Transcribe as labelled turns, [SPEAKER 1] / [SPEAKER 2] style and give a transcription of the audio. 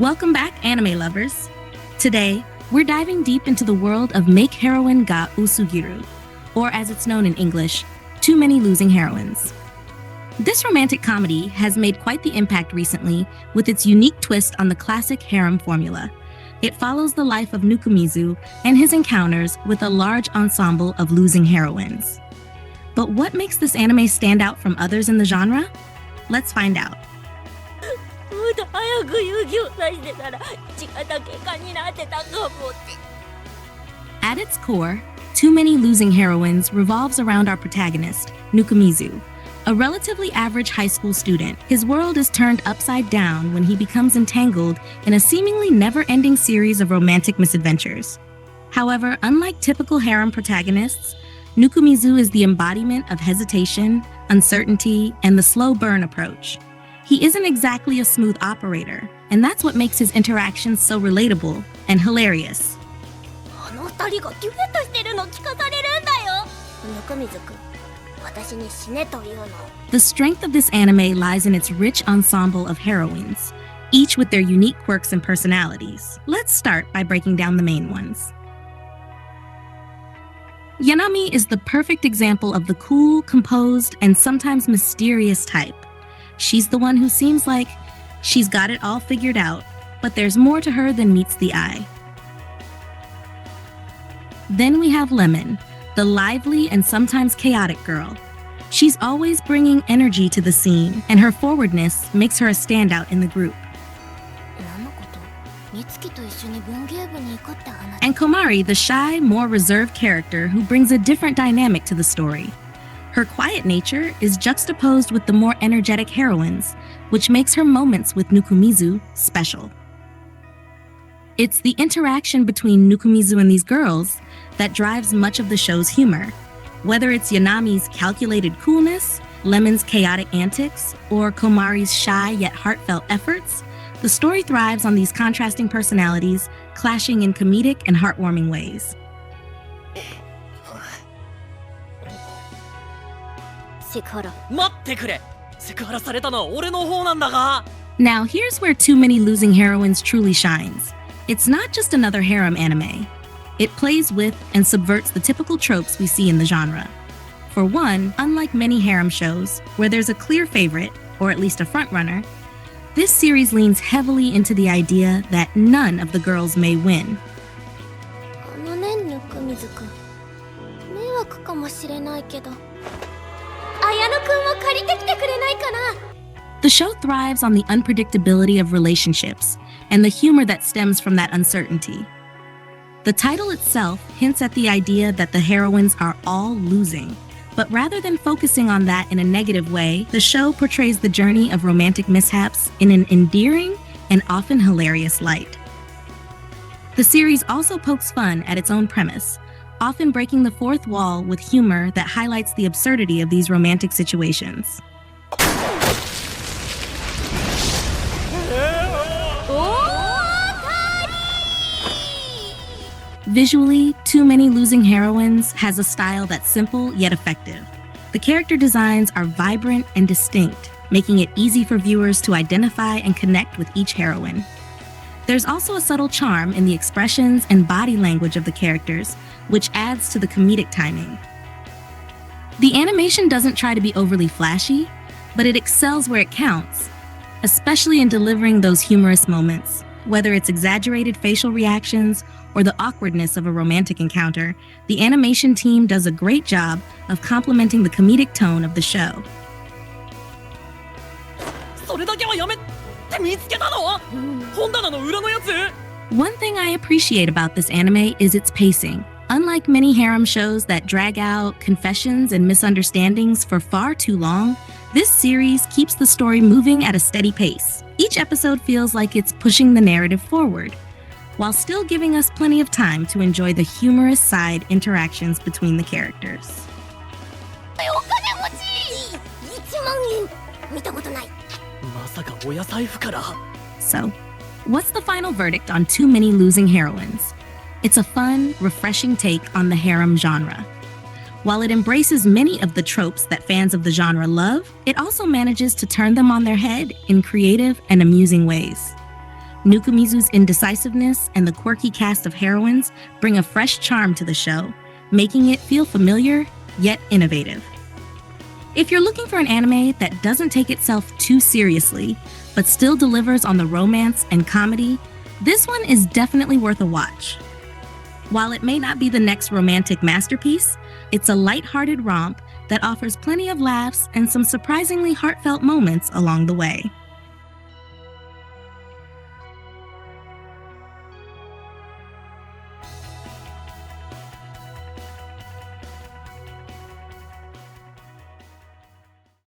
[SPEAKER 1] Welcome back, anime lovers. Today, we're diving deep into the world of Make Heroine ga Oosugiru, or as it's known in English, Too Many Losing Heroines. This romantic comedy has made quite the impact recently with its unique twist on the classic harem formula. It follows the life of Nukumizu and his encounters with a large ensemble of losing heroines. But what makes this anime stand out from others in the genre? Let's find out. At its core, Too Many Losing Heroines revolves around our protagonist, Nukumizu, a relatively average high school student. His world is turned upside down when he becomes entangled in a seemingly never-ending series of romantic misadventures. However, unlike typical harem protagonists, Nukumizu is the embodiment of hesitation, uncertainty, and the slow burn approach. He isn't exactly a smooth operator, and that's what makes his interactions so relatable and hilarious. The strength of this anime lies in its rich ensemble of heroines, each with their unique quirks and personalities. Let's start by breaking down the main ones. Yanami is the perfect example of the cool, composed, and sometimes mysterious type. She's the one who seems like she's got it all figured out, but there's more to her than meets the eye. Then we have Lemon, the lively and sometimes chaotic girl. She's always bringing energy to the scene, and her forwardness makes her a standout in the group. And Komari, the shy, more reserved character who brings a different dynamic to the story. Her quiet nature is juxtaposed with the more energetic heroines, which makes her moments with Nukumizu special. It's the interaction between Nukumizu and these girls that drives much of the show's humor. Whether it's Yanami's calculated coolness, Lemon's chaotic antics, or Komari's shy yet heartfelt efforts, the story thrives on these contrasting personalities, clashing in comedic and heartwarming ways. Now here's where Too Many Losing Heroines truly shines. It's not just another harem anime. It plays with and subverts the typical tropes we see in the genre. For one, unlike many harem shows, where there's a clear favorite, or at least a frontrunner, this series leans heavily into the idea that none of the girls may win. The show thrives on the unpredictability of relationships and the humor that stems from that uncertainty. The title itself hints at the idea that the heroines are all losing, but rather than focusing on that in a negative way, the show portrays the journey of romantic mishaps in an endearing and often hilarious light. The series also pokes fun at its own premise, often breaking the fourth wall with humor that highlights the absurdity of these romantic situations. Visually, Too Many Losing Heroines has a style that's simple yet effective. The character designs are vibrant and distinct, making it easy for viewers to identify and connect with each heroine. There's also a subtle charm in the expressions and body language of the characters, which adds to the comedic timing. The animation doesn't try to be overly flashy, but it excels where it counts, especially in delivering those humorous moments. Whether it's exaggerated facial reactions or the awkwardness of a romantic encounter, the animation team does a great job of complementing the comedic tone of the show. One thing I appreciate about this anime is its pacing. Unlike many harem shows that drag out confessions and misunderstandings for far too long, this series keeps the story moving at a steady pace. Each episode feels like it's pushing the narrative forward, while still giving us plenty of time to enjoy the humorous side interactions between the characters. So, what's the final verdict on Too Many Losing Heroines? It's a fun, refreshing take on the harem genre. While it embraces many of the tropes that fans of the genre love, it also manages to turn them on their head in creative and amusing ways. Nukumizu's indecisiveness and the quirky cast of heroines bring a fresh charm to the show, making it feel familiar yet innovative. If you're looking for an anime that doesn't take itself too seriously, but still delivers on the romance and comedy, this one is definitely worth a watch. While it may not be the next romantic masterpiece, it's a lighthearted romp that offers plenty of laughs and some surprisingly heartfelt moments along the way.